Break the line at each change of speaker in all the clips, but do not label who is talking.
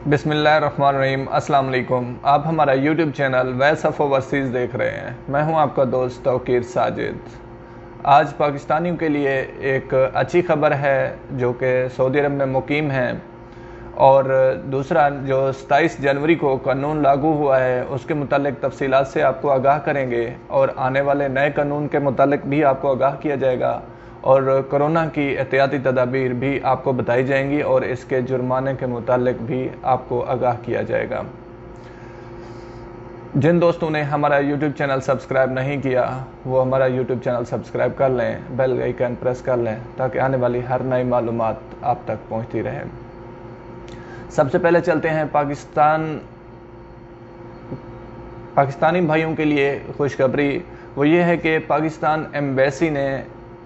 बिस्मिल्लाहिर्रहमानिर्रहीम। अस्सलाम वालेकुम। आप हमारा YouTube channel voice of overseas देख रहे हैं। मैं हूं आपका दोस्त तौकीर साजिद। आज पाकिस्तानियों के लिए एक अच्छी खबर है जो कि सऊदी अरब में मुकीम हैं, और दूसरा जो 27 जनवरी को कानून लागू हुआ है उसके मुतालिक तफसीलात से आपको आगाह करेंगे, और आने वाले नए कानून के मुतालिक भी आपको आगाह किया जाएगा, और कोरोना की एहतियाती तदाबीर भी आपको बताई जाएंगी, और इसके जुर्माने के मुतालिक भी आपको आगाह किया जाएगा। जिन दोस्तों ने हमारा यूट्यूब चैनल सब्सक्राइब नहीं किया वो हमारा यूट्यूब चैनल सब्सक्राइब कर लें, बेल आइकन प्रेस कर लें, ताकि आने वाली हर नई मालूमात आप तक पहुंचती रहे। सबसे पहले चलते हैं पाकिस्तानी भाइयों के लिए खुशखबरी। वो ये है कि पाकिस्तान एम्बेसी ने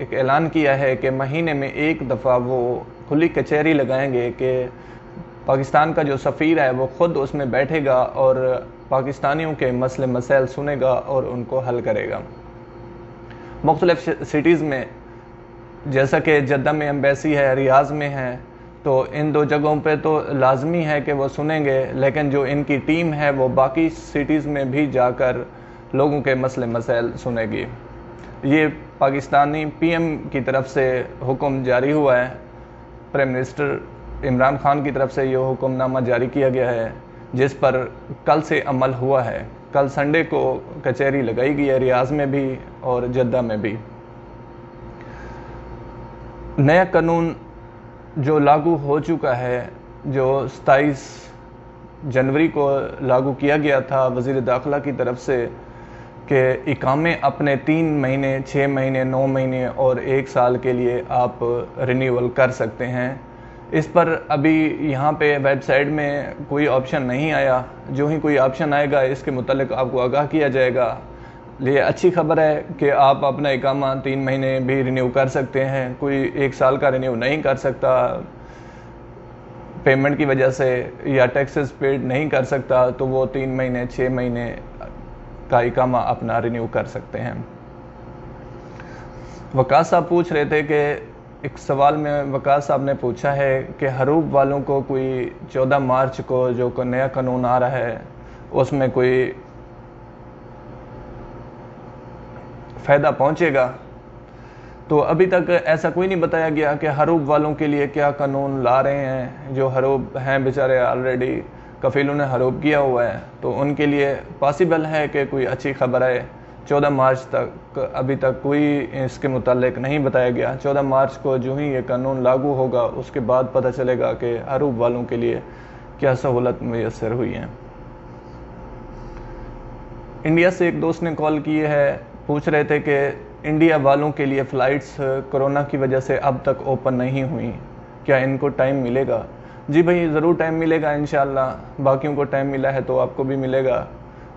एक ऐलान किया है कि महीने में एक दफ़ा वो खुली कचहरी लगाएंगे कि पाकिस्तान का जो सफ़ीर है वो ख़ुद उसमें बैठेगा और पाकिस्तानियों के मसले मसाइल सुनेगा और उनको हल करेगा। मुख्तलिफ सिटीज़ में, जैसा कि जद्दा में एम्बेसी है, रियाज़ में है, तो इन दो जगहों पे तो लाजमी है कि वो सुनेंगे, लेकिन जो इनकी टीम है वो बाकी सिटीज़ में भी जाकर लोगों के मसले मसाइल सुनेगी। ये पाकिस्तानी पीएम की तरफ से हुक्म जारी हुआ है। प्राइम मिनिस्टर इमरान खान की तरफ से ये हुक्मनामा जारी किया गया है, जिस पर कल से अमल हुआ है। कल संडे को कचहरी लगाई गई है, रियाज में भी और जद्दा में भी। नया कानून जो लागू हो चुका है, जो 27 जनवरी को लागू किया गया था वज़ीर दाखिला की तरफ से, कि इकामे अपने 3 महीने, 6 महीने, 9 महीने और 1 साल के लिए आप रिन्यूअल कर सकते हैं। इस पर अभी यहाँ पे वेबसाइट में कोई ऑप्शन नहीं आया। जो ही कोई ऑप्शन आएगा इसके मुतालिक आपको आगाह किया जाएगा। ये अच्छी खबर है कि आप अपना इकामा 3 महीने भी रिन्यू कर सकते हैं। कोई 1 साल का रिन्यू नहीं कर सकता पेमेंट की वजह से, या टैक्सेस पेड नहीं कर सकता, तो वो 3 महीने, 6 महीने का इकामा अपना रिन्यू कर सकते हैं। वकास साहब पूछ रहे थे कि एक सवाल में वकास साहब ने पूछा है कि हरूब वालों को कोई 14 मार्च को जो नया कानून आ रहा है उसमें कोई फ़ायदा पहुंचेगा। तो अभी तक ऐसा कोई नहीं बताया गया कि हरूब वालों के लिए क्या कानून ला रहे हैं। जो हरूब हैं बेचारे, ऑलरेडी कफीलों ने हरूब किया हुआ है, तो उनके लिए पॉसिबल है कि कोई अच्छी खबर आए। 14 मार्च तक अभी तक कोई इसके मुतालिक नहीं बताया गया। 14 मार्च को जो ही ये कानून लागू होगा उसके बाद पता चलेगा कि हरूब वालों के लिए क्या सहूलत मुयस्सर हुई है। इंडिया से एक दोस्त ने कॉल की है, पूछ रहे थे कि इंडिया वालों के लिए फ़्लाइट्स कोरोना की वजह से अब तक ओपन नहीं हुई, क्या इनको टाइम मिलेगा? जी भाई, ज़रूर टाइम मिलेगा इंशाअल्लाह। बाकियों को टाइम मिला है तो आपको भी मिलेगा।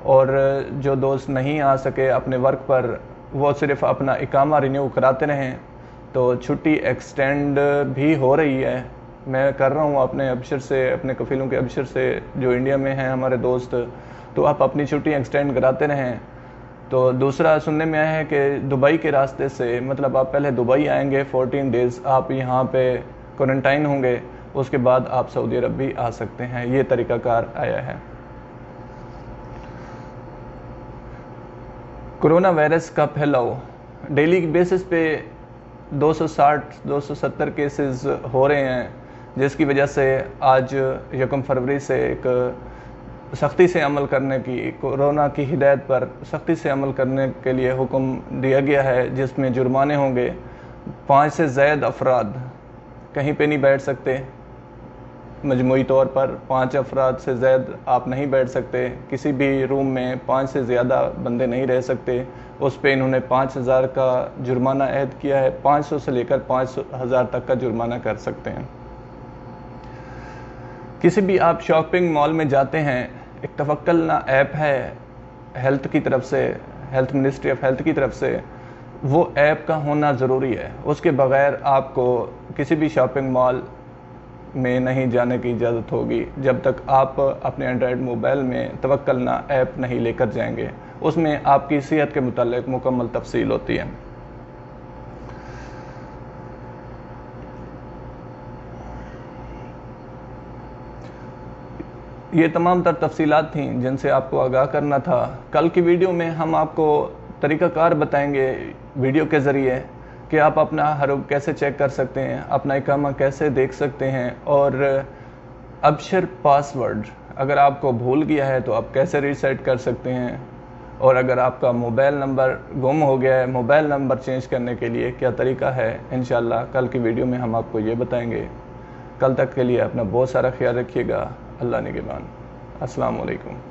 और जो दोस्त नहीं आ सके अपने वर्क पर, वो सिर्फ अपना इकामा रिन्यू कराते रहें, तो छुट्टी एक्सटेंड भी हो रही है। मैं कर रहा हूँ अपने अबशर से, अपने कफीलों के अबशर से जो इंडिया में हैं हमारे दोस्त, तो आप अपनी छुट्टी एक्सटेंड कराते रहें। तो दूसरा सुनने में आया है कि दुबई के रास्ते से, मतलब आप पहले दुबई आएंगे, 14 डेज़ आप यहाँ पे क्वारंटाइन होंगे, उसके बाद आप सऊदी अरब भी आ सकते हैं। ये तरीक़ाकार आया है। कोरोना वायरस का फैलाव डेली बेसिस पे 260-270 केसेस हो रहे हैं, जिसकी वजह से आज 1 फरवरी से एक सख्ती से अमल करने की, कोरोना की हिदायत पर सख्ती से अमल करने के लिए हुक्म दिया गया है, जिसमें जुर्माने होंगे। 5 से ज़ायद अफराद कहीं पे नहीं बैठ सकते। मजमूई तौर पर 5 अफराद से ज़्यादा आप नहीं बैठ सकते। किसी भी रूम में 5 से ज़्यादा बंदे नहीं रह सकते। उस पे इन्होंने 5,000 का जुर्माना ऐड किया है। 500 से लेकर 5,000 तक का जुर्माना कर सकते हैं। किसी भी आप शॉपिंग मॉल में जाते हैं, एक तवक्कलना ऐप है हेल्थ की तरफ से, हेल्थ मिनिस्ट्री ऑफ हेल्थ की तरफ से, वो ऐप का होना ज़रूरी है। उसके बग़ैर आपको किसी भी शॉपिंग मॉल में नहीं जाने की इजाज़त होगी जब तक आप अपने एंड्रॉयड मोबाइल में तवक्कलना ऐप नहीं लेकर जाएंगे। उसमें आपकी सेहत के मुतालिक मुकम्मल तफसील होती है। یہ تمام تر تفصیلات تھیں جن سے آپ کو آگاہ کرنا تھا۔ کل کی ویڈیو میں ہم آپ کو طریقہ کار بتائیں گے ویڈیو کے ذریعے کہ آپ اپنا حرف کیسے چیک کر سکتے ہیں، اپنا اقامہ کیسے دیکھ سکتے ہیں، اور ابشر پاس ورڈ اگر آپ کو بھول گیا ہے تو آپ کیسے ریسیٹ کر سکتے ہیں، اور اگر آپ کا موبائل نمبر گم ہو گیا ہے موبائل نمبر چینج کرنے کے لیے کیا طریقہ ہے، انشاءاللہ کل کی ویڈیو میں ہم آپ کو یہ بتائیں گے۔ کل تک کے لیے اپنا بہت سارا خیال رکھیے گا۔ اللہ نگہبان۔ السلام علیکم۔